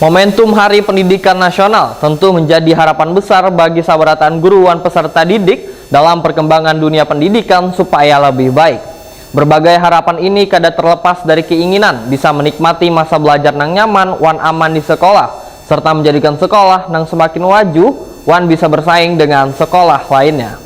Momentum Hari Pendidikan Nasional tentu menjadi harapan besar bagi sahabat guruan peserta didik dalam perkembangan dunia pendidikan supaya lebih baik. Berbagai harapan ini kada terlepas dari keinginan bisa menikmati masa belajar nang nyaman, wan aman di sekolah, serta menjadikan sekolah nang semakin maju, wan bisa bersaing dengan sekolah lainnya.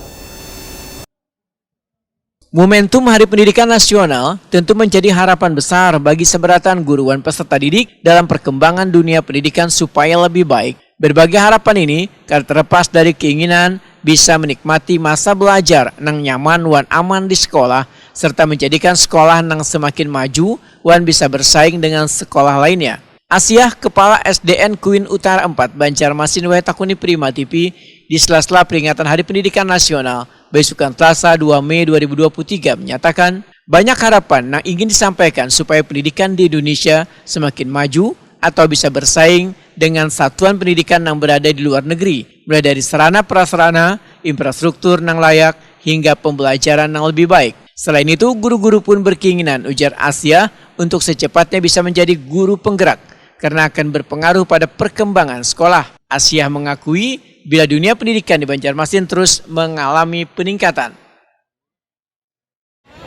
Momentum Hari Pendidikan Nasional tentu menjadi harapan besar bagi seberatan guruan peserta didik dalam perkembangan dunia pendidikan supaya lebih baik. Berbagai harapan ini karena terlepas dari keinginan bisa menikmati masa belajar nang nyaman wan aman di sekolah, serta menjadikan sekolah nang semakin maju wan bisa bersaing dengan sekolah lainnya. Asiah, Kepala SDN Kuin Utara 4 Banjarmasin Wetakuni Prima TV di sela-sela peringatan Hari Pendidikan Nasional besukan Selasa 2 Mei 2023 menyatakan banyak harapan yang ingin disampaikan supaya pendidikan di Indonesia semakin maju atau bisa bersaing dengan satuan pendidikan yang berada di luar negeri, mulai dari sarana prasarana, infrastruktur yang layak, hingga pembelajaran yang lebih baik. Selain itu, guru-guru pun berkeinginan, ujar Asia, untuk secepatnya bisa menjadi guru penggerak, karena akan berpengaruh pada perkembangan sekolah. Asia mengakui bila dunia pendidikan di Banjarmasin terus mengalami peningkatan.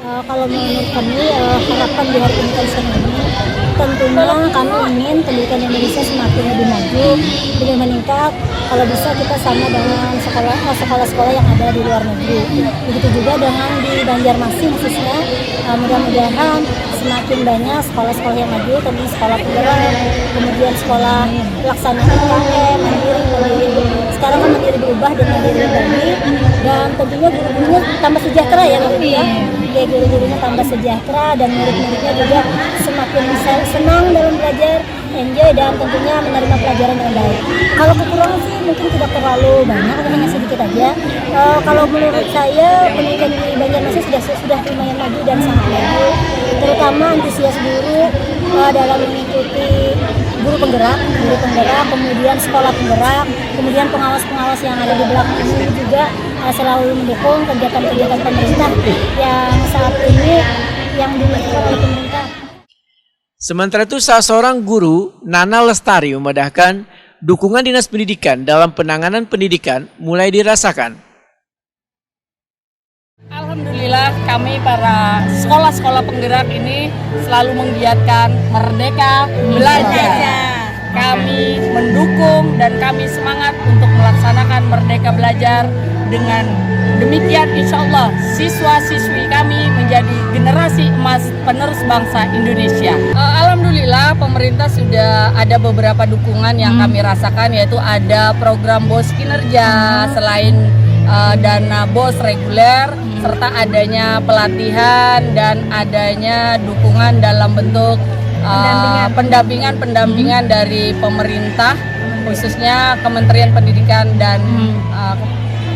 Kalau menurut kami harapan di Hari Pendidikan Nasional ini tentunya kami ingin pendidikan Indonesia semakin lebih maju, lebih meningkat. Kalau bisa kita sama dengan sekolah-sekolah yang ada di luar negeri. Begitu juga dengan di Banjarmasin khususnya, mudah-mudahan semakin banyak sekolah-sekolah yang maju, tentunya sekolah penggerak, kemudian sekolah pelaksanaan UKM, mandiri. Sekarang kan mandiri berubah dan mandiri lagi, dan tentunya guru-gurunya tambah sejahtera ya nanti ya. Guru-gurunya tambah sejahtera dan murid-muridnya juga semakin bisa senang dalam belajar, enjoy, dan tentunya menerima pelajaran dengan baik. Kalau kekurangan sih mungkin tidak terlalu banyak, hanya sedikit aja. Kalau menurut saya pendidikan di Banjarmasin sudah lumayan maju dan sangat maju, terutama antusias guru dalam mengikuti guru penggerak, kemudian sekolah penggerak, kemudian pengawas-pengawas yang ada di belakang ini juga selalu mendukung kegiatan-kegiatan pemerintah yang saat ini yang dilakukan oleh pemerintah. Sementara itu, salah seorang guru, Nana Lestari, memandahkan dukungan Dinas Pendidikan dalam penanganan pendidikan mulai dirasakan. Alhamdulillah kami para sekolah-sekolah penggerak ini selalu menggiatkan Merdeka Belajar. Kami mendukung dan kami semangat untuk melaksanakan Merdeka Belajar. Dengan demikian insya Allah siswa-siswi kami menjadi generasi emas penerus bangsa Indonesia. Alhamdulillah pemerintah sudah ada beberapa dukungan yang kami rasakan, yaitu ada program BOS kinerja selain dana BOS reguler, serta adanya pelatihan dan adanya dukungan dalam bentuk pendampingan dari pemerintah, khususnya Kementerian Pendidikan dan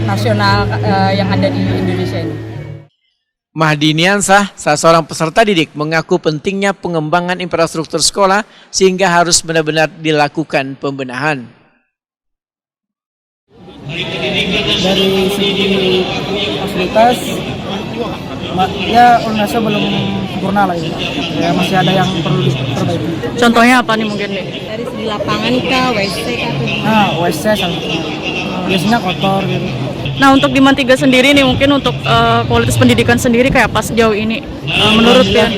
nasional yang ada di Indonesia ini. Mahdi Niansah, salah seorang peserta didik, mengaku pentingnya pengembangan infrastruktur sekolah sehingga harus benar-benar dilakukan pembenahan. Dari segi fasilitas, ya Unesa belum sempurna lah ya, masih ada yang perlu diperbaiki. Contohnya apa nih mungkin nih? Dari segi lapangan kah, WC kah? Nah, WC biasanya kotor gitu. Nah, untuk di Mantiga sendiri nih mungkin untuk kualitas pendidikan sendiri kayak apa sejauh ini? Menurut ya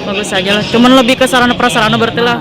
bagus saja lah. Cuman lebih ke sarana prasarana berarti lah.